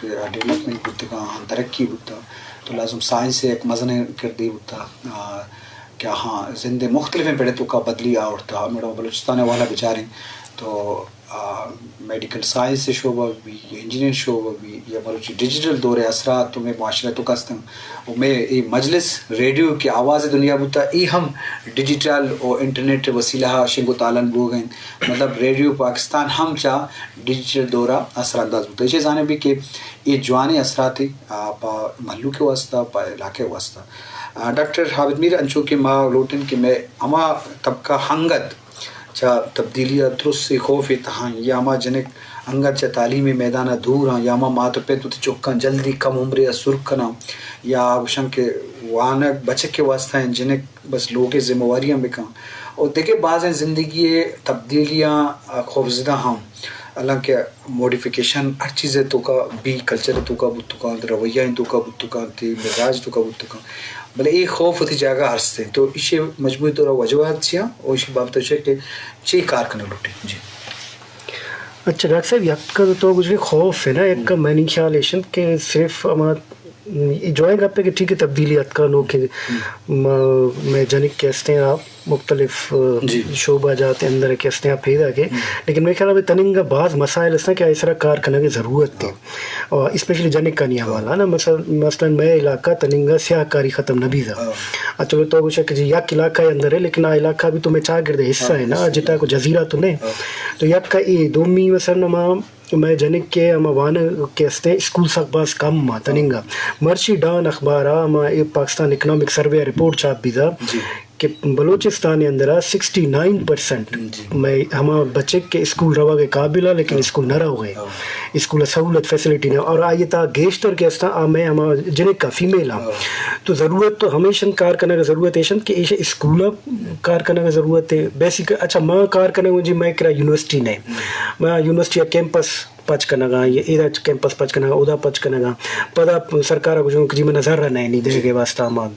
Development ہوتا ہاں ترقی ہوتا تو لازم سائنس سے ایک مزن کردی ہوتا کیا ہاں زندے مختلف پیڑے تو کا بدلی آورتا میرا بلوچستان والا بیچاریں تو میڈیکل سائنس سے شعبہ بھی انجینئر شعبہ بھی یا بلوچی ڈیجیٹل دور اثرات تو میں معاشرہ تو کستم اور میں یہ مجلس ریڈیو کی آواز دنیا بتا ای ہم ڈیجیٹل اور انٹرنیٹ وسیلہ شنگو تالن بو گئیں مطلب ریڈیو پاکستان ہم چاہ ڈیجیٹل دورہ اثر انداز ہوتا ہے یہ جانے بھی کہ یہ جوانی اثرات پا محلو کے واسطہ پا علاقے واسطہ ڈاکٹر حامد میر انچو کہ ماں لوٹن کہ میں اما طبقہ ہنگت چا تبدیلیاں درست سے خوف تہاں یا ما جنک انگت چا تعلیمی میدانہ دور ہاں یا ما مات پیتو تے چکاں جلدی کم عمرے سرکنا یا وشن کے وانک بچک کے واسطہ ہیں جنک بس لوگ ذمہ واریاں بکاں اور دیکھے بعض ہیں زندگی تبدیلیاں خوفزدہ ہاں اللہ کے موڈیفیکیشن ہر چیزیں تو کا بھی کلچر تو کا بت کا رویہ تو کا بت کا تی مزاج تو کا بت کا بلے ایک خوف ہوتی جگہ ہرستے تو اسے مجموعی طور وجوہات چھیاں اور اسی بابت ہے کہ چی کار کرنے لوٹے جی اچھا ڈاکٹر صاحب یک کا تو مجھے خوف ہے نا ایک کا میں نہیں خیال ایشن کہ صرف جوائن گپ پہ کہ ٹھیک ہے تبدیلیات کا لوگ میں جنک کہتے ہیں آپ مختلف شعبہ جاتے اندر کہتے ہیں آپ پیدا کے لیکن میرے خیال میں تننگا بعض مسائل اس طرح کہ اس طرح کار کرنے کی ضرورت تھی اور اسپیشلی جنک کا نہیں حوالہ نا مثلا میں علاقہ تننگا سیاہ کاری ختم نبی تھا چلو تو کچھ کہ جی یک علاقہ اندر ہے لیکن آ علاقہ بھی تو میں چاہ گرد حصہ ہے نا جتا کو جزیرہ تو نہیں تو یک کا ای دومی مثلا میں جنک کے اما وان کہتے ہیں اسکول سک باز کم ما تننگا مرشی ڈان اخبارہ اما پاکستان اکنامک سروے رپورٹ چھاپ بھی تھا کہ بلوچستان اندر 69% میں ہما بچے کے اسکول روا کے قابل ہے لیکن اسکول نہ رہو گئے اسکول سہولت فیسلٹی نے اور آئیے تا گیشتر کے استا میں ہما جنک کا فیمیل ہاں تو ضرورت تو ہمیشہ کار کرنے کا ضرورت ہے کہ ایسے اسکول کار کرنے کا ضرورت ہے بیسک اچھا ماں کار کرنے کو جی میں کرا یونیورسٹی نہیں میں یونیورسٹی کیمپس پچ کرنا گا یہ ادھر کیمپس پچ کرنا گا ادھر پچ کرنا گا پتا سرکار کو جی میں نظر رہنا ہے نہیں دے گے واسطہ ماں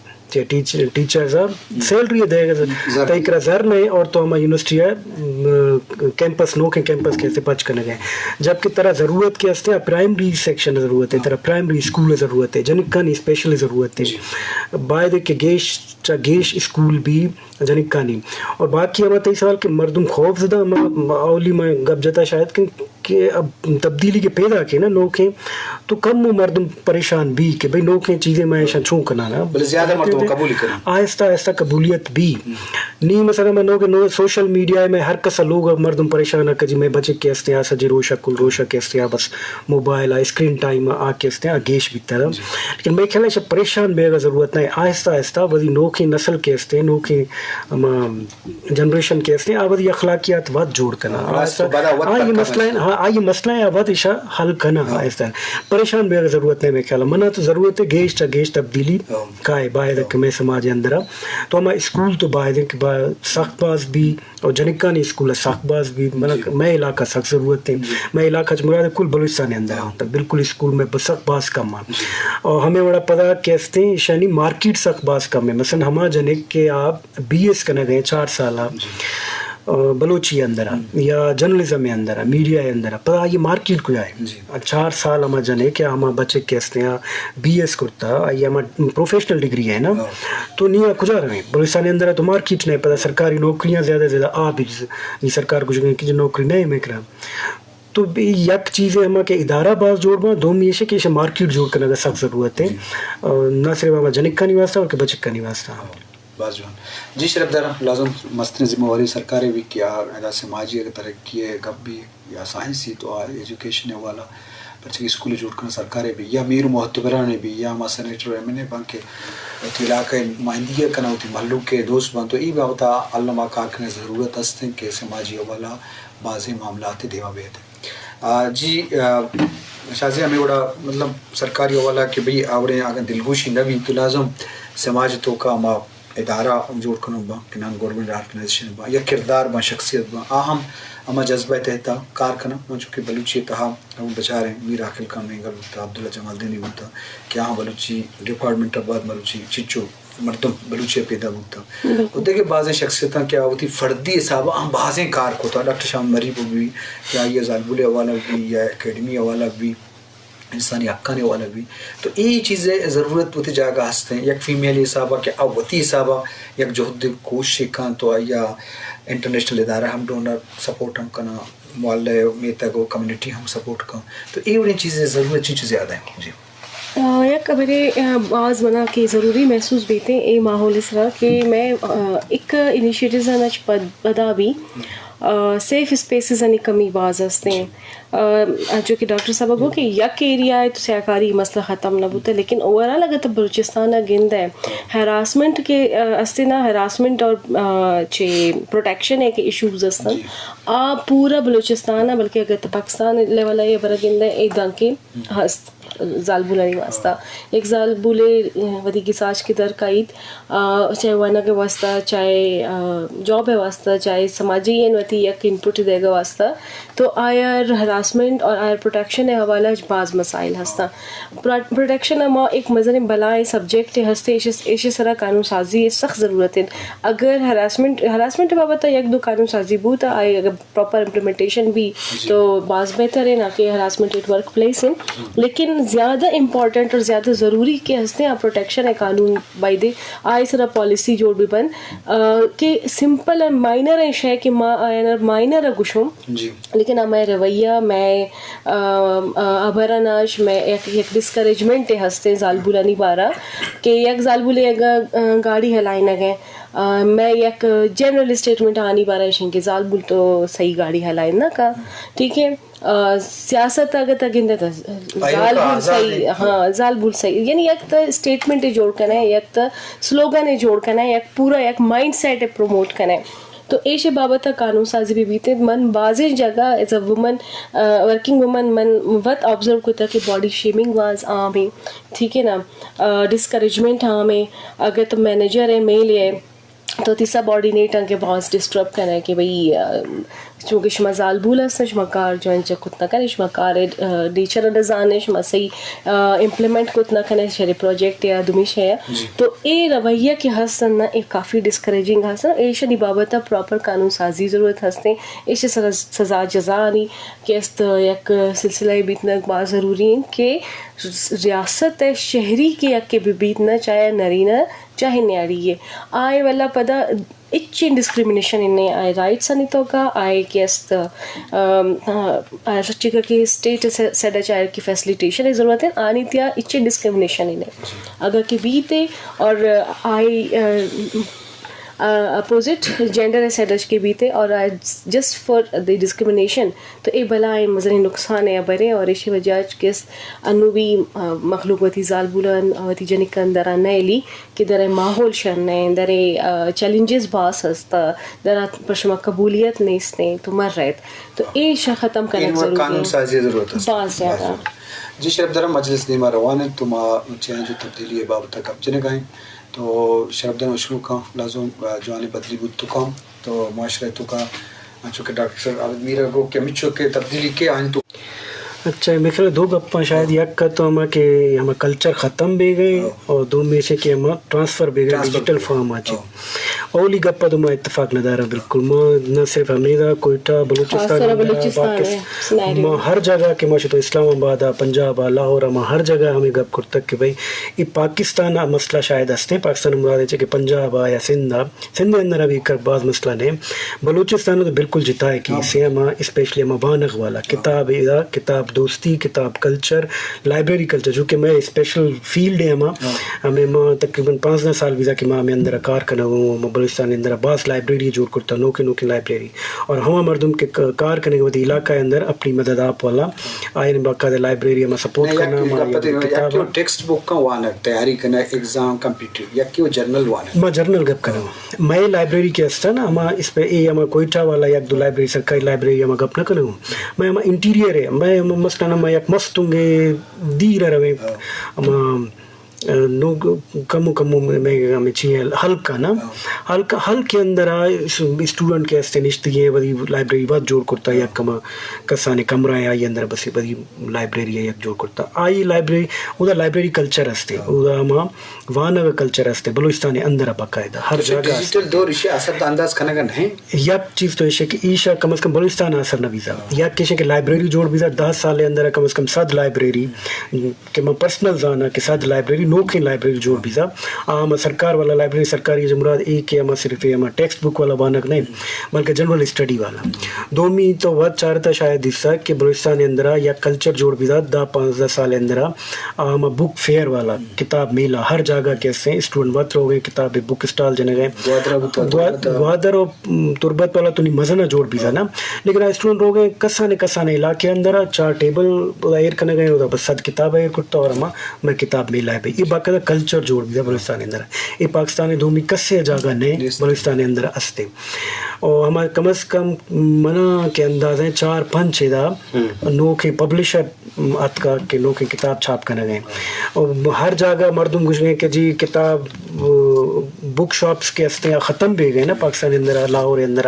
ٹیچرز سیلری دے گا تیکرا زر نہیں اور تو ہمیں یونیورسٹی ہے کیمپس نو کے کیمپس کے پچ کرنے گئے جبکہ طرح ضرورت کے ہستے پرائمری سیکشن ضرورت ہے طرح پرائمری اسکول ضرورت ہے جنک کا نہیں اسپیشلی ضرورت ہے باعد کہ گیش اسکول بھی جنک کا نہیں اور باقی ہمیں تئی سوال کہ مردم خوف زدہ اولی میں گپ جاتا شاید کہ اب تبدیلی کے پیدا کے نا لوگ ہیں تو کم مردم پریشان بھی کہ بھئی لوگ ہیں چیزیں میں چھوں کرنا نا زیادہ مردم قبول کرنا آہستہ آہستہ قبولیت بھی نہیں مثلا میں نو سوشل میڈیا میں ہر کسا لوگ مردم پریشان ہے جی میں بچے کے استیا سجی روشا کل روشا کے استیا بس موبائل اسکرین ٹائم آ کے استیا گیش بھی طرح لیکن میں خیال ہے پریشان بے گا ضرورت نہیں آہستہ آہستہ وزی نوکھی نسل کے استے نوکھی جنریشن کے استے آوازی اخلاقیات بات جوڑ کرنا یہ مسئلہ ہے آباد عشاء حل کرنا آہستہ پریشان بے گا ضرورت نہیں میں خیال ہے منع تو ضرورت ہے گیش چا گیش تبدیلی کا ہے باعد کہ میں سماج اندر تو ہمیں اسکول تو باعد ہے کہ سخت باز بھی اور جنکانی اسکول ہے سخت باز بھی میں علاقہ سخت ضرورت ہے میں علاقہ مراد کل بلوچستان اندر ہوں تو بالکل اسکول میں سخت باز کم ہے اور ہمیں بڑا پتا کہتے ہیں شانی مارکیٹ سخت باز کم ہے مثلا ہما جنک کے آپ BS کرنے گئے 4 سالہ بلوچی اندر یا جرنلزم میں اندر میڈیا اندر پتہ یہ مارکیٹ کو ہے 4 سال ہمیں جنے کہ ہمیں بچے کہتے ہیں BS کرتا یہ ہمیں پروفیشنل ڈگری ہے نا تو نہیں کجا رہے بلوچستان اندر تو مارکیٹ نہیں پتہ سرکاری نوکریاں زیادہ زیادہ آ بھی سرکار کچھ کہ نوکری نہیں میں کرا تو یک چیزیں ہمیں کہ ادارہ باز جوڑ با دو میں یہ کہ مارکیٹ جوڑ کرنے کا سخت ضرورت ہے نہ صرف ہمیں جنک کا نہیں واسطہ اور کہ بچک کا نہیں واسطہ بازوان جی شرف دارا لازم مستن ذمہ واری سرکاریں بھی کیا ادا سماجی ترقی ہے گپ بھی یا سائنسی تو ایجوکیشن والا بچے اسکول جوڑ کرنا سرکاریں بھی یا میر محتبران بھی یا ہمارا سینیٹر MNA بن کے علاقہ مہندیہ کنا ہوتی محلو کے دوست بن تو ای باوتا علامہ کاکنے ضرورت ہستیں کہ سماجی والا بعض معاملات دیوا بیت جی شازی ہمیں بڑا مطلب سرکاری والا کہ بھئی آوریں اگر دلگوشی نہ بھی تو لازم سماج تو کا ما ادارہ جوڑ کرنا با کہ نان گورنمنٹ آرگنائزیشن با یا کردار با شخصیت با اہم اما جذبہ تحتا کار کرنا من چونکہ بلوچی تہا ہم بچارے میر عاقل کا مینگل ہوتا عبداللہ جمال دینی ہوتا کہ ہاں بلوچی ڈپارٹمنٹ بعد بلوچی چچو مردم بلوچی پیدا ہوتا اور دیکھیں بعض شخصیتاں کیا ہوتی فردی حساب ہم بعضیں کار کو تھا ڈاکٹر شام مریب بھی یا یہ زالبول حوالہ بھی یا اکیڈمی حوالہ بھی انسانی حقانے والا بھی تو یہ چیزیں ضرورت ہوتی جاگہ ہستے ہیں یک فیمیل حسابہ کہ اوتی حسابہ یک جہد کوشش کان تو یا انٹرنیشنل ادارہ ہم ڈونر سپورٹ ہم کنا محلے میں تک کمیونٹی ہم سپورٹ کن تو یہ انہیں چیزیں ضرورت چیز زیادہ ہیں. جی یک میرے بعض منا کہ ضروری محسوس بیتے اے ماحول اس طرح کہ میں ایک انیشیٹیوز نچ بدا بھی سیف اسپیسز انی کمی باز ہستے ہیں جو کہ ڈاکٹر صاحب کو کہ یک ایریا ہے تو سیاکاری مسئلہ ختم نہ ہوتا ہے لیکن اوورال اگر تو بلوچستان گند ہے ہراسمنٹ کے ہستے نا ہراسمنٹ اور پروٹیکشن ہے کہ ایشوز ہستن پورا بلوچستان ہے بلکہ اگر تو پاکستان لیول ہے برا گند ہے ایک دن کے ہست زال بولانی واسطہ ایک زال بولے ودی کی ساج کی در قائد چاہے وانا کے واسطہ چاہے جاب ہے واسطہ چاہے سماجی وتی یک انپٹ دے گا واسطہ تو آئر ہراسمنٹ اور آئر پروٹیکشن حوالہ بعض مسائل ہستا پروٹیکشن اما ایک مزن بلائیں سبجیکٹ ہستے ایشے سرا قانون سازی سخت ضرورت ہے اگر ہراسمنٹ بابت یک دو قانون سازی بو تو آئے اگر پراپر امپلیمنٹیشن بھی تو بعض بہتر ہے نہ کہ ہراسمنٹ ایٹ ورک پلیس ہے لیکن زیادہ امپورٹنٹ اور زیادہ ضروری کہ ہستے ہیں پروٹیکشن ہے قانون بائی دے آئے سرا پالیسی جوڑ بھی بن کہ سمپل اینڈ مائنر ہے شے کہ مائنر ہے کچھ ہوں لیکن ہمیں رویہ میں ابھراناش میں ایک ڈسکریجمنٹ ہستے زال بولانی بارہ کہ یک زال بولے گاڑی ہلائی نہ گئے میں یک جنرل اسٹیٹمنٹ آنی بارہ شیں کہ زال بول تو صحیح گاڑی ہلائی نہ کا ٹھیک ہے سیاست اگر تک زال بول صحیح ہاں زال بول صحیح یعنی یک تو اسٹیٹمنٹ جوڑ کرنا ہے یک تو سلوگن جوڑ کرنا ہے یک پورا یک مائنڈ سیٹ ہے پروموٹ کرنا ہے تو ایشے بابت قانون سازی بھی بیتے من بعض جگہ as a woman working woman من وقت آبزرو کرتا کہ باڈی شیمنگ واز عام ہے ٹھیک ہے نا ڈسکریجمنٹ عام ہے اگر تو مینیجر ہے میل ہے تو تیسرا باڈی نیٹ کے بعض ڈسٹرب کرنا ہے کہ بھئی چونکہ شما زال بول ہستن شما کار جوائن چا کتنا کرے شما کار نیچر ڈیزائن شما صحیح امپلیمنٹ کتنا کرے شہر پروجیکٹ یا دمیش ہے تو اے رویہ کے ہستن نا ایک کافی ڈسکریجنگ ہستن ایشا دی بابتا پراپر قانون سازی ضرورت ہستے ایشا سزا جزا آنی کہ است یک سلسلہ بیتنا بہت ضروری ہے کہ ریاست شہری کے یک کے بھی بیتنا چاہے نرینا چاہے نیاڑی ہے آئے والا پدا اچھی ڈسکریمنیشن انہیں آئے رائٹس آنی تو کا آئے کہ است سچی کا کہ اسٹیٹ سیڈا چاہے کی فیسلیٹیشن ضرورت ہے آنی تیا اچھی ڈسکریمنیشن انہیں اگر کہ بیتے اور آئے اپوزٹ جینڈر سیڈج کے بیتے اور جسٹ فار دی ڈسکریمنیشن تو اے بلائیں مزنی نقصان ہے برے اور اسی وجہ کس انو بھی مخلوق وتی زال بولن وتی جنک اندر نیلی کہ در ماحول شن ہے در چیلنجز باس ہستا در پرشما قبولیت نہیں تو مر رہے تو اے شا ختم کرنا ضروری ہے قانون سازی ضرورت ہے باس زیادہ. جی شرف درم مجلس نیما روان ہے تو ما چینج تبدیلی باب تک اب چنے گئے تو شرف درم شروع کا لازم جوانی بدلی بود تو کام تو معاشرے تو کا چونکہ ڈاکٹر عابد میرا کو کہ مچو کے تبدیلی کے آئیں تو اچھا میرے خیال دو گپاں شاید یک کا تو ہمیں کہ ہمیں کلچر ختم بھی گئے اور دو میں سے کہ ہمیں ٹرانسفر بھی گئے ڈیجیٹل فارم آ جائے اولی گپا تو میں اتفاق نہ دارا بالکل میں نہ صرف ہمیدہ کوئٹہ بلوچستان میں ہر جگہ کہ میں تو اسلام آباد پنجاب لاہور میں ہر جگہ ہمیں گپ کرتا کہ بھائی یہ پاکستان مسئلہ شاید ہستے پاکستان مراد ہے کہ پنجاب یا سندھ اندر ابھی کر بعض مسئلہ نے بلوچستان تو بالکل جتا ہے کہ اسے ہم اسپیشلی ہم بانغ والا کتاب دوستی کتاب کلچر لائبریری کلچر جو کہ میں اسپیشل فیلڈ ہے ہمیں تقریباً 15 سال ویزا کہ میں اندر کار کرنا ہوں بلوچستان اندر بعض لائبریری جوڑ کرتا نوکی لائبریری اور ہم مردم کے کار کرنے کے بعد علاقہ اندر اپنی مدد آپ والا آئے باقاعدہ لائبریری ہمیں سپورٹ کرنا ٹیکسٹ بک کا وانا تیاری کرنا ایگزام کمپیٹیو یا کہ جرنل وانا میں جرنل گپ کرنا میں لائبریری کے ہستا نا ہم اس پہ اے ہم کوئٹہ والا یک دو لائبریری سرکاری لائبریری ہم گپ نہ کروں میں ہم انٹیریئر ہے میں مثلاً ہم یک مست ہوں گے دیر روے ہم کم میں چیئے ہلکا نا ہل کے اندر اسٹوڈنٹ کے ہستے نشتی ہے بڑی لائبریری بات جوڑ کرتا یا کسانے کمرہ ہے آئی اندر بس بڑی لائبریری ہے یک جوڑ کرتا آئی لائبریری وہ لائبریری کلچر ہستے وہ ہما وہاں کا کلچر ہستے بلوچستان اندر باقاعدہ ہر جگہ ڈیجیٹل دور اسے اثر انداز کھانا نہیں یک چیز تو یہ کہ ایشا کم از کم بلوچستان اثر نہ ویزا یا کسی کہ لائبریری جوڑ ویزا 10 سال اندر کم از کم 100 لائبریری کہ میں پرسنل جانا کہ 100 لائبریری نوکری لائبریری جوڑ ویزا ہم سرکار والا لائبریری سرکاری جمرات ایک ہے ہم صرف ہم ٹیکسٹ بک والا بانک نہیں بلکہ جنرل اسٹڈی والا دومی تو بہت چارتا شاید حصہ کہ بلوچستان اندر یا کلچر جوڑ ویزا 10-15 سال اندر ہم بک فیئر والا کتاب میلہ ہر جگہ کیسے اسٹوڈنٹ وقت ہو گئے کتاب بک اسٹال جنے گئے گوادر اور تربت والا تو نہیں مزہ نہ جوڑ بھی نا لیکن اسٹوڈنٹ ہو گئے کسانے علاقے اندر 4 ٹیبل ایئر کرنے گئے ہوتا بس 7 کتاب ایئر کرتا اور میں کتاب میلہ ہے یہ باقاعدہ کلچر جوڑ بھی بلوچستان اندر یہ پاکستان دومی کسے جگہ نہیں بلوچستان اندر ہستے اور ہمارے کم از کم منا کے انداز ہیں 4-5 دا نوکے پبلشر اتکا کے نوکے کتاب چھاپ کرنے گئے اور ہر جگہ مردم گھس گئے کہ جی کتاب بک شاپس کے ہستے ختم بھی گئے نا پاکستان اندر لاہور اندر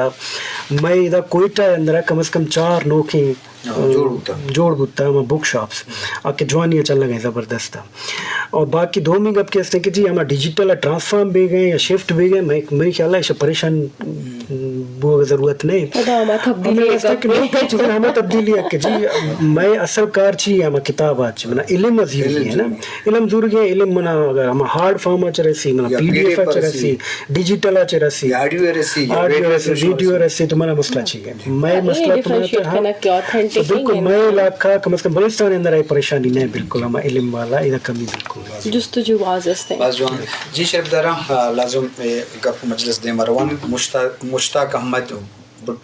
میں ادھر کوئٹہ اندر کم از کم 4 نوکے جوڑ بتا ہے بک شاپس آ کے جوانی چل گئے زبردست اور باقی دو میں گپ کے ہستے کہ جی ہمیں ڈیجیٹل ٹرانسفارم بھی گئے یا شفٹ بھی گئے میرے خیال ہے اسے پریشان ضرورت نہیں ہمیں تبدیلی ہے کہ جی میں اصل کار چی ہمیں کتاب آج منا علم ضروری ہے نا علم ضروری ہے علم منا اگر ہم ہارڈ فارم آ رسی منا پی ڈی ایف آ رسی ڈیجیٹل آ رسی آڈیو رسی ویڈیو رسی تو منا مسئلہ چاہیے میں مسئلہ بالکل میں علاقہ کم از کم بلوچستان اندر آئی پریشانی نہیں بالکل ہم علم والا ادھر کمی بالکل جستجو باز جی شریف دارا لازم گپ مجلس دے مروان مشتاق احمد بٹو